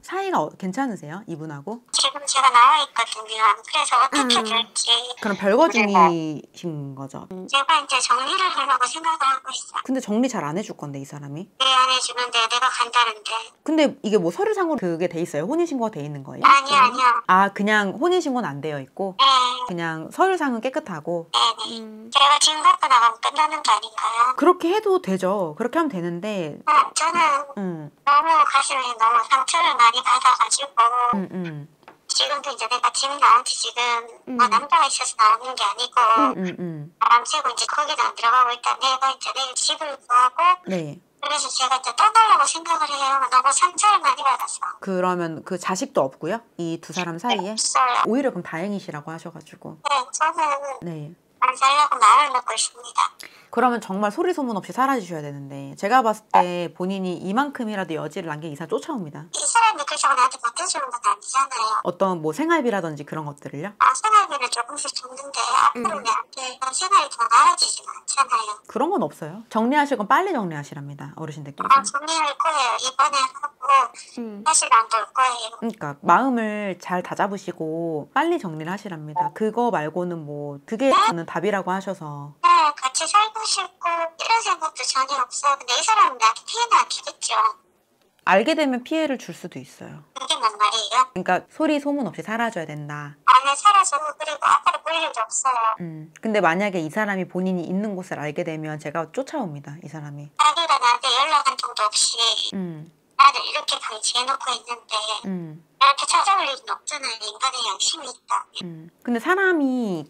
사이가 괜찮으세요? 이분하고? 지금 제가 나와 있거든요. 그래서 어떻게 될지. 그럼 별거 중이신 거죠? 제가 이제 정리를 하려고 생각을 하고 있어요. 근데 정리 잘 안 해줄 건데 이 사람이? 왜 안 해주는데 내가 간다는데. 근데 이게 뭐 서류상으로 그게 돼 있어요? 혼인신고가 돼 있는 거예요? 아니요. 아 그냥 혼인신고는 안 되어 있고? 네. 그냥 서류상은 깨끗하고? 네네. 제가 지금 갖고 나가면 끝나는 거 아닌가요? 그렇게 해도 되죠. 그렇게 하면 되는데 저는 너무 가슴이 너무 상처를 많이 받아가지고 지금도 이제 내가 지금 나한테 지금 남자가 있어서 나오는 게 아니고 바람치고 이제 거기도 안 들어가고 있다. 내가 이제 내일 집을 구하고 네. 그래서 제가 이제 떠나려고 생각을 해요. 너무 상처를 많이 받았어. 그러면 그 자식도 없고요? 이 두 사람 사이에? 없어요. 오히려 그럼 다행이시라고 하셔가지고. 네, 저는 네. 안 살려고 마음을 먹고 있습니다. 그러면 정말 소리 소문 없이 사라지셔야 되는데 제가 봤을 때 본인이 이만큼이라도 여지를 남긴 이상 쫓아옵니다. 이 사람이 그렇다고 나한테 보태주는 건 아니잖아요. 어떤 뭐 생활비라든지 그런 것들을요? 생활비를 조금씩 줬는데 앞으로 내한테 생활이 더 나아지진 않잖아요. 그런 건 없어요. 정리하실 건 빨리 정리하시랍니다. 어르신들께서. 정리할 거예요. 이번에 하고 다시 안 볼 거예요. 그러니까 마음을 잘 다잡으시고 빨리 정리를 하시랍니다. 그거 말고는 뭐 그게 저는 답이라고 하셔서. 네, 같이 살고 싶고 이런 생각도 전혀 없어요. 근데 이 사람은 나한테 피해는 안 주겠죠. 알게 되면 피해를 줄 수도 있어요. 그게 뭔 말이에요? 그러니까 소리 소문 없이 사라져야 된다. 안에 살아서 그리고 앞으로 볼 일도 없어요. 근데 만약에 이 사람이 본인이 있는 곳을 알게 되면 제가 쫓아옵니다. 이 사람이. 자기가 나한테 연락 한 통도 없이 나를 이렇게 방치해놓고 있는데 나한테 찾아올 일은 없잖아요. 인간의 양심이 있다. 근데 사람이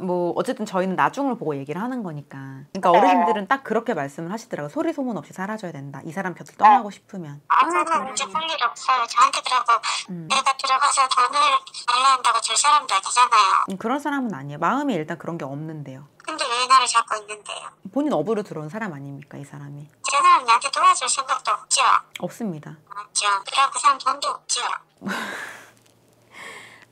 뭐 어쨌든 저희는 나중을 보고 얘기를 하는 거니까. 그러니까 어르신들은 딱 그렇게 말씀을 하시더라고요. 소리 소문 없이 사라져야 된다. 이 사람 곁을 떠나고 싶으면. 저는 이제 볼 일 없어요. 저한테 그러고 내가 들어가서 돈을 달라 한다고 줄 사람도 아니잖아요. 그런 사람은 아니에요. 마음이 일단 그런 게 없는데요. 근데 왜 나를 잡고 있는데요? 본인 업으로 들어온 사람 아닙니까 이 사람이? 저 사람 나한테 도와줄 생각도 없죠? 없습니다. 맞죠. 그리고 그 사람 돈도 없죠.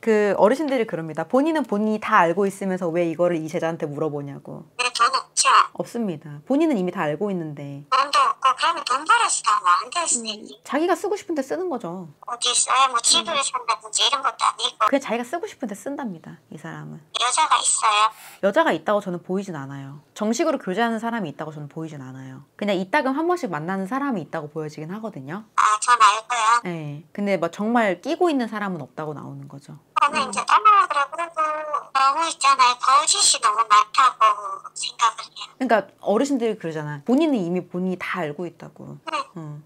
그 어르신들이 그럽니다. 본인은 본인이 다 알고 있으면서 왜 이거를 이 제자한테 물어보냐고. 내 돈 없죠? 없습니다. 본인은 이미 다 알고 있는데. 돈도 없고 그러면 돈 벌어서 다안 되겠으니 자기가 쓰고 싶은데 쓰는 거죠. 어디 있어요? 뭐 집을 산다든지 이런 것도 아니고. 그냥 자기가 쓰고 싶은데 쓴답니다. 이 사람은. 여자가 있어요? 여자가 있다고 저는 보이진 않아요. 정식으로 교제하는 사람이 있다고 저는 보이진 않아요. 그냥 이따금 한 번씩 만나는 사람이 있다고 보여지긴 하거든요. 전 알고요. 네. 근데 막 정말 끼고 있는 사람은 없다고 나오는 거죠. 저는 이제 떠나려고 그러고 너무 있잖아요. 거짓이 너무 많다고 생각을 해요. 그러니까 어르신들이 그러잖아. 본인은 이미 본인이 다 알고 있다고.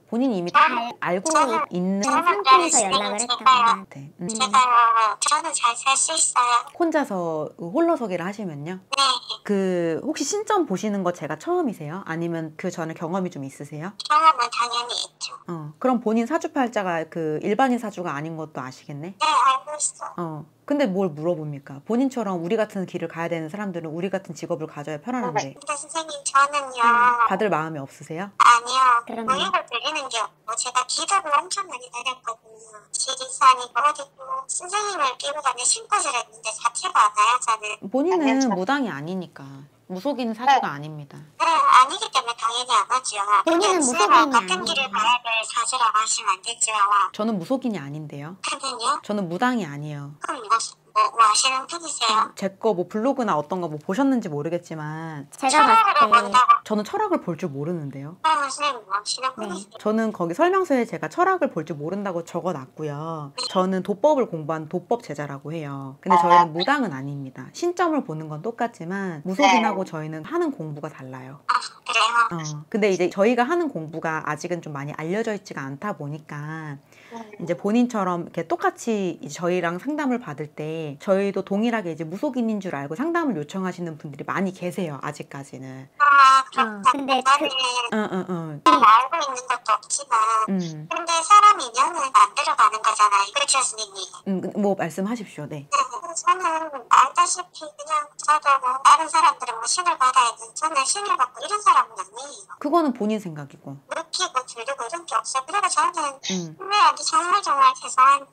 본인이 이미 다 알고 있는 상태에서 연락을 했다고. 네. 저는 잘 살 수 있어요. 혼자서 홀로서기를 하시면요. 네. 그 혹시 신점 보시는 거 제가 처음이세요? 아니면 그 전에 경험이 좀 있으세요? 경험은 당연히 있죠. 그럼 본인 사주팔자가 그 일반인 사주가 아닌 것도 아시겠네? 네, 알고 있어. 근데 뭘 물어봅니까? 본인처럼 우리 같은 길을 가야 되는 사람들은 우리 같은 직업을 가져야 편안한데. 근데 선생님 저는요. 받을 마음이 없으세요? 아니요. 모욕을 들리는 게 없고 제가 기도를 엄청 많이 다녔거든요. 지리산이고 어디고 선생님을 끼고 다니 신고를 했는데 자체가 않아요. 저는. 본인은 무당이 아니니까. 무속인 사주가 아닙니다. 네, 아니기 때문에 당연히 안 하죠. 본인은 무속인이 같은 길을 가야 될 사주라고 하시면 안 되죠. 저는 무속인이 아닌데요. 그러면요? 저는 무당이 아니에요. 그럼 뭐 하시는 분이세요? 제 거 뭐 블로그나 어떤 거 뭐 보셨는지 모르겠지만 제가 봤을 때 저는 철학을 볼 줄 모르는데요. 선생님 뭐 하시는 분이세요? 저는 거기 설명서에 제가 철학을 볼 줄 모른다고 적어놨고요. 저는 도법을 공부한 도법 제자라고 해요. 근데 저희는 무당은 아닙니다. 신점을 보는 건 똑같지만 무속인하고 저희는 하는 공부가 달라요. 그래요? 근데 이제 저희가 하는 공부가 아직은 좀 많이 알려져 있지가 않다 보니까 이제 본인처럼 이렇게 똑같이 이제 저희랑 상담을 받을 때 저희도 동일하게 이제 무속인인 줄 알고 상담을 요청하시는 분들이 많이 계세요. 아직까지는. 근데 알고 있는 것도 없지만 근데 사람 인연은 안 들어가는 거잖아요. 그렇죠, 선생님? 뭐 말씀하십시오. 네. 저는 저는 알다시피 그냥 저도 뭐 다른 사람들은 뭐 신을 받아야 되는 저는 신을 받고 이런 사람은 아니에요. 그거는 본인 생각이고. 느끼고 들리고 이런 게 없어요. 그래서 저는 분명히 정말 죄송한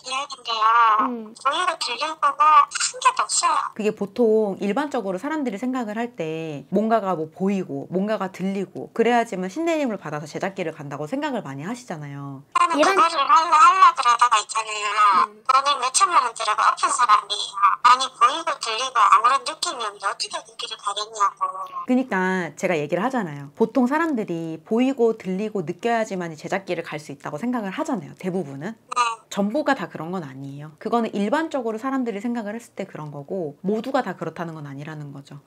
이야기인데요. 보이고 들리고 뭐 한 개도 없어요. 그게 보통 일반적으로 사람들이 생각을 할 때 뭔가가 뭐 보이고 뭔가가 들리고 그래야지만 신의 힘을 받아서 제작기를 간다고 생각을 많이 하시잖아요. 나는 그거를 하려 그러다가 있잖아요. 돈을 몇 천만 원 들어가 엎은 사람이에요. 아니 보이고 들리고 아무런 느낌이 없는데 어떻게 그 길을 가겠냐고. 그러니까 제가 얘기를 하잖아요. 보통 사람들이 보이고 들리고 느껴야지만 제작기를 갈 수 있다고 생각을 하잖아요. 대부분은. 네. 전부가 다 그런 건 아니에요. 그거는 일반적으로 사람들이 생각을 했을 때 그런 거고 모두가 다 그렇다는 건 아니라는 거죠.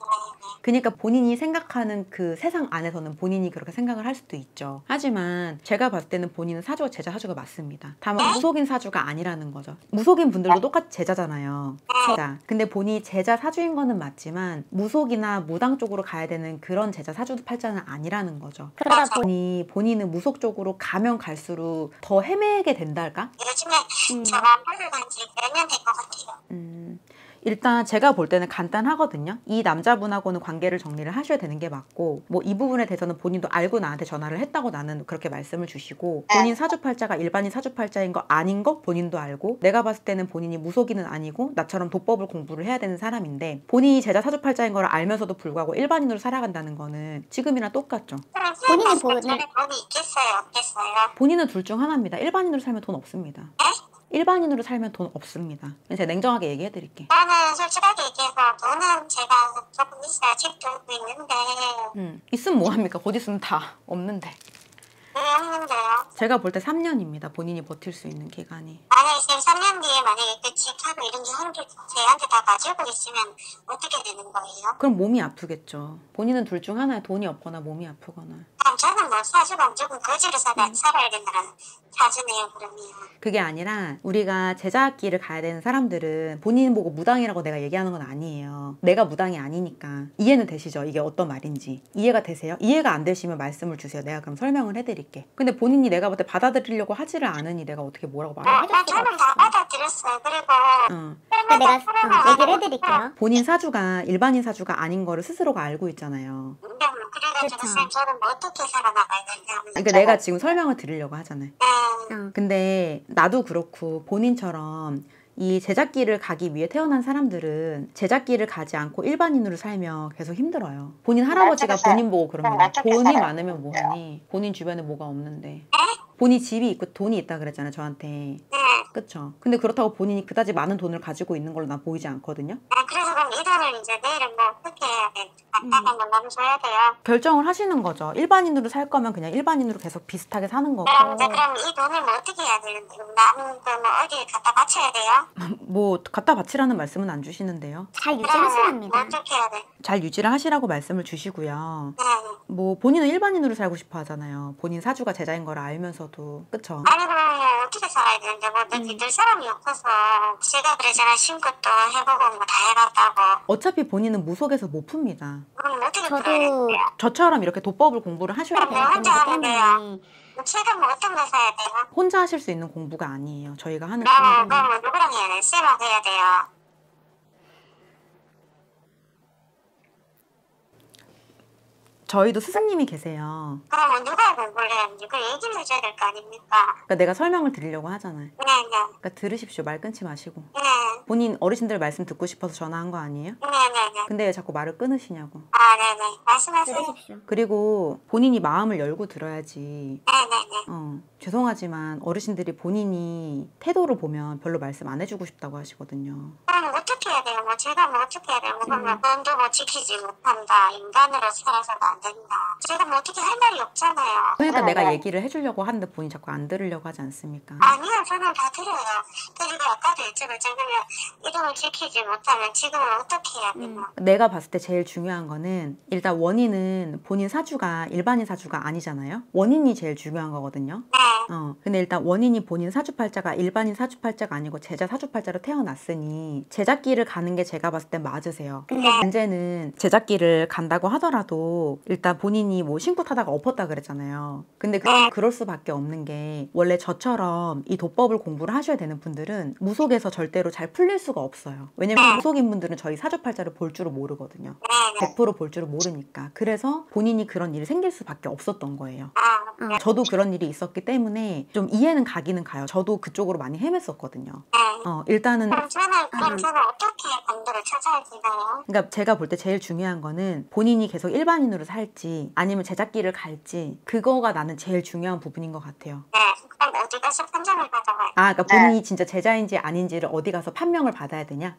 그러니까 본인이 생각하는 그 세상 안에서는 본인이 그렇게 생각을 할 수도 있죠. 하지만 제가 봤을 때는 본인은 사주가 제자 사주가 맞습니다. 다만 무속인 사주가 아니라는 거죠. 무속인 분들도 똑같이 제자잖아요. 제자. 근데 본인이 제자 사주인 거는 맞지만 무속이나 무당 쪽으로 가야 되는 그런 제자 사주 팔자는 아니라는 거죠. 그러다 보니 본인은 무속 쪽으로 가면 갈수록 더 헤매게 된달까? 요즘에 저만 보고 지 몇 년 된 것 같아요. 일단 제가 볼 때는 간단하거든요. 이 남자분하고는 관계를 정리를 하셔야 되는 게 맞고 뭐 이 부분에 대해서는 본인도 알고 나한테 전화를 했다고 나는 그렇게 말씀을 주시고 본인 사주팔자가 일반인 사주팔자인 거 아닌 거 본인도 알고 내가 봤을 때는 본인이 무속인은 아니고 나처럼 도법을 공부를 해야 되는 사람인데 본인이 제자 사주팔자인 걸 알면서도 불구하고 일반인으로 살아간다는 거는 지금이랑 똑같죠. 본인이 보는 돈이 있겠어요 없겠어요? 본인은 둘 중 하나입니다. 일반인으로 살면 돈 없습니다. 일반인으로 살면 돈 없습니다. 제가 냉정하게 얘기해 드릴게. 저는 솔직하게 얘기해서 돈은 제가 조금 있어야 집도 있는데 있으면 뭐합니까? 곧 있으면 다 없는데. 왜 없는데요? 제가 볼 때 3년입니다. 본인이 버틸 수 있는 기간이. 만약에 지금 3년 뒤에 만약에 그 집하고 이런 게 한 개 제한테 다 가지고 있으면 어떻게 되는 거예요? 그럼 몸이 아프겠죠. 본인은 둘 중 하나에 돈이 없거나 몸이 아프거나. 그럼 저는 뭐 사주가 무조건 거지로 살아야 된다는 사주네요 그러면. 그게 아니라 우리가 제자학기를 가야 되는 사람들은 본인 보고 무당이라고 내가 얘기하는 건 아니에요. 내가 무당이 아니니까. 이해는 되시죠? 이게 어떤 말인지. 이해가 되세요? 이해가 안 되시면 말씀을 주세요. 내가 그럼 설명을 해드릴게. 근데 본인이 내가 볼 때 받아들이려고 하지를 않으니 내가 어떻게 뭐라고 말을 해줄 수가 저는 다 없어. 받아들였어요. 그리고 그러니까 내가 얘기를 해드릴게요. 본인 사주가 일반인 사주가 아닌 거를 스스로가 알고 있잖아요. 그래가지고 그쵸. 쌤 저는 뭐 어떻게 살아나가야 되냐면 그러니까 내가 지금 설명을 드리려고 하잖아요. 어. 근데 나도 그렇고 본인처럼 이 제작기를 가기 위해 태어난 사람들은 제작기를 가지 않고 일반인으로 살면 계속 힘들어요. 본인 할아버지가 본인 보고 그럽니다. 돈이 많으면 뭐하니? 본인 주변에 뭐가 없는데. 본인 집이 있고 돈이 있다 그랬잖아요, 저한테. 그쵸? 근데 그렇다고 본인이 그다지 많은 돈을 가지고 있는 걸로 난 보이지 않거든요. 그래서 그럼 이 돈을 이제 내일은 뭐 어떻게 해야 돼? 갖다가 뭐 남줘야 돼요? 결정을 하시는 거죠. 일반인으로 살 거면 그냥 일반인으로 계속 비슷하게 사는 거고. 그럼 이 돈을 뭐 어떻게 해야 되는데? 남은 거뭐 어디에 갖다 바쳐야 돼요? 뭐 갖다 바치라는 말씀은 안 주시는데요. 잘 뭐 유지하시랍니다. 어떻게 해야 돼? 잘 유지를 하시라고 말씀을 주시고요. 네. 뭐 본인은 일반인으로 살고 싶어 하잖아요. 본인 사주가 제자인 걸 알면서도. 그쵸? 아니 그럼 뭐 어떻게 살아야 되는데 뭐 늘 사람이 없어서 제가 그러잖아 신것도 해보고 뭐 다 해봤다고. 어차피 본인은 무속에서 못 풉니다. 그럼 어떻게 풀어야 저도 돼요? 저처럼 이렇게 도법을 공부를 하셔야 돼요. 혼자 하면 돼요. 때문에 최근 뭐 어떤 거 사야 돼요? 혼자 하실 수 있는 공부가 아니에요. 저희가 하는 그럼 공부는. 뭐 누구랑 해야 돼? 쌤하고 해야 돼요. 저희도 스승님이 계세요. 그럼 뭐 누가 공부를 해야 되는지 그 얘기를 해줘야 될 거 아닙니까? 그러니까 내가 설명을 드리려고 하잖아요. 네. 그러니까 들으십시오. 말 끊지 마시고. 네. 본인 어르신들 말씀 듣고 싶어서 전화한 거 아니에요? 네. 근데 왜 자꾸 말을 끊으시냐고. 아, 네네. 말씀하세요. 들으십시오. 그리고 본인이 마음을 열고 들어야지. 네네네. 죄송하지만 어르신들이 본인이 태도를 보면 별로 말씀 안 해주고 싶다고 하시거든요. 그럼 어떻게 해야 돼요? 뭐 제가 뭐 어떻게 해야 돼요? 뭐 그러면 돈도 뭐 지키지 못한다. 인간으로 살아서도 안 된다. 제가 뭐 어떻게 할 말이 없잖아요. 그러니까 내가 얘기를 해주려고 하는데 본인이 자꾸 안 들으려고 하지 않습니까? 아니요, 저는 다 드려요. 그리고 아까도 여쭤봤잖아요. 이름을 지키지 못하면 지금은 어떻게 해야 되나? 내가 봤을 때 제일 중요한 거는 일단 원인은 본인 사주가 일반인 사주가 아니잖아요. 원인이 제일 중요한 거거든요. 네. 근데 일단 원인이 본인 사주팔자가 일반인 사주팔자가 아니고 제자 사주팔자로 태어났으니 제작기를 가는 게 제가 봤을 땐 맞으세요. 근데 문제는 제작기를 간다고 하더라도 일단 본인이 뭐 신고 타다가 엎었다 그랬잖아요. 근데 그럴 수밖에 없는 게 원래 저처럼 이 도법을 공부를 하셔야 되는 분들은 무속에서 절대로 잘 풀릴 수가 없어요. 왜냐면 무속인 분들은 저희 사주팔자를 볼 줄을 모르거든요. 100% 볼 줄을 모르니까. 그래서 본인이 그런 일이 생길 수밖에 없었던 거예요. 저도 그런 일이 있었기 때문에 좀 이해는 가기는 가요. 저도 그쪽으로 많이 헤맸었거든요. 일단은 그럼 저는 어떻게 건도를 찾아야 되나요? 그러니까 제가 볼 때 제일 중요한 거는 본인이 계속 일반인으로 살지 아니면 제작기를 갈지 그거가 나는 제일 중요한 부분인 것 같아요. 그럼 어디 가서 판정을 받아봐요? 그러니까 본인이 진짜 제자인지 아닌지를 어디 가서 판명을 받아야 되냐?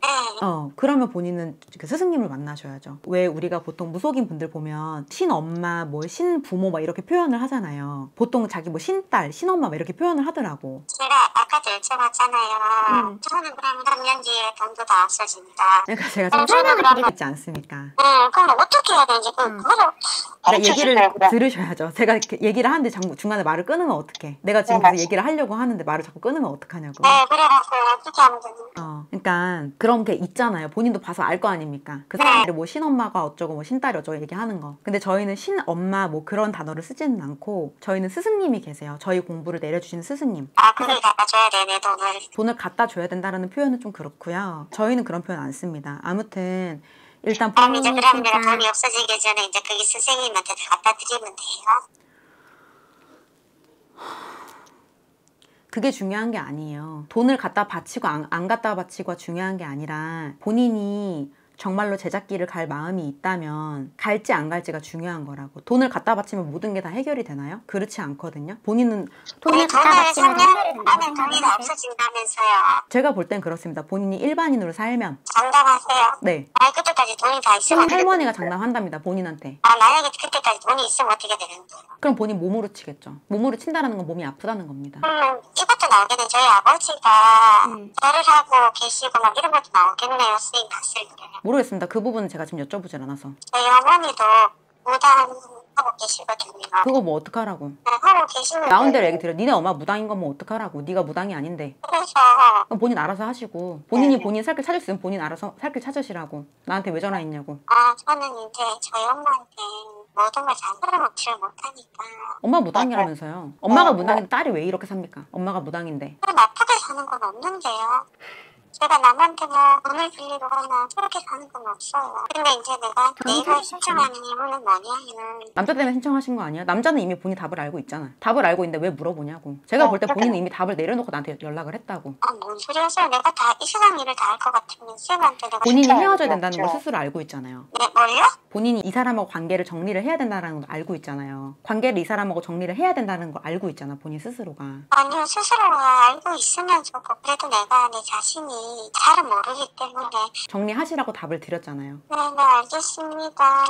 그러면 본인은 그 스승님을 만나셔야죠. 왜 우리가 보통 무속인 분들 보면 신엄마, 뭐 신부모 막 이렇게 표현을 하잖아요. 보통 자기 뭐 신딸, 신엄마 막 이렇게 표현을 하더라고. 제가 아까도 여쭤봤잖아요. 저는 그러면 3년 뒤에 돈도 다 없어집니다. 그러니까 제가 좀 설명을 드리고 있지 않습니까? 그럼 어떻게 해야 되는지 그거를 그러니까 얘기를 들으셔야죠. 제가 이렇게 얘기를 하는데 중간에 말을 끊으면 어떡해. 내가 지금 계속 얘기를 하려고 하는데 말을 자꾸 끊으면 어떡하냐고. 그래갖고 어떻게 하면 되는지. 그러니까 그런 게 있잖아요. 본인도 봐서 알 거 아닙니까? 그 사람들이 뭐 신엄마가 어쩌고 뭐 신딸이 어쩌고 얘기하는 거. 근데 저희는 신엄마 뭐 그런 단어를 쓰지는 않고 저희는 스승님이 계세요. 저희 공부를 내려주시는 스승님. 그걸 갖다 줘야 돼, 내 돈을. 돈을 갖다 줘야 된다는 표현은 좀 그렇고요. 저희는 그런 표현 안 씁니다. 아무튼 일단 이제 그러면 내가 돈이 없어지기 전에 이제 거기 선생님한테 갖다 드리면 돼요. 그게 중요한 게 아니에요. 돈을 갖다 바치고 안 갖다 바치고가 중요한 게 아니라 본인이 정말로 제작기를 갈 마음이 있다면 갈지 안 갈지가 중요한 거라고. 돈을 갖다 바치면 모든 게 다 해결이 되나요? 그렇지 않거든요. 본인은 돈을 갖다 바치면 하면 돈이 다 없어진다면서요. 제가 볼 땐 그렇습니다. 본인이 일반인으로 살면 장담하세요? 네. 그때까지 돈이 다 있으면 할머니가 장담한답니다. 본인한테. 만약에 그때까지 돈이 있으면 어떻게 되는 거예요? 그럼 본인 몸으로 치겠죠. 몸으로 친다는 건 몸이 아프다는 겁니다. 이것도 나오겠네. 저희 아버지가 절을 하고 계시고 막 이런 것도 나오겠네요. 선생님 봤을 때. 모르겠습니다. 그 부분은 제가 지금 여쭤보질 않아서. 저희 어머니도 무당하고 계시거든요. 그거 뭐 어떡하라고. 하고 계시는데 나온 대로 얘기 드려. 니네 엄마 무당인 건 뭐 어떡하라고. 네가 무당이 아닌데. 그래서 그럼 본인 알아서 하시고. 본인이 본인 살 길 찾을 수 있으면 본인 알아서 살 길 찾으시라고. 나한테 왜 전화했냐고. 저는 이제 저희 엄마한테 모든 걸 잘 끌어놓지를 못하니까 엄마 무당이라면서요. 엄마가 무당인데 딸이 왜 이렇게 삽니까? 엄마가 무당인데. 그럼 아프게 사는 건 없는데요. 제가 남한테 뭐 돈을 빌리거나 그렇게 사는 건 없어요. 근데 이제 내가 네이버에 신청하는 이유는 뭐냐면 남자 때문에 신청하신 거 아니야? 남자는 이미 본인 답을 알고 있잖아. 답을 알고 있는데 왜 물어보냐고. 제가 볼 때 본인은 이미 답을 내려놓고 나한테 연락을 했다고. 뭔 소리 하세요. 내가 다 이 세상 일을 다 할 것 같으면 쌤한테 내가 본인이 헤어져야 된다는 걸 스스로 알고 있잖아요. 네, 뭘요? 본인이 이 사람하고 관계를 정리를 해야 된다는 걸 알고 있잖아요. 관계를 이 사람하고 정리를 해야 된다는 걸 알고 있잖아. 본인 스스로가. 아니요. 스스로가 알고 있으면 좋고 그래도 내가 내 자신이 잘은 모르기 때문에 정리하시라고 답을 드렸잖아요. 네, 알겠습니다.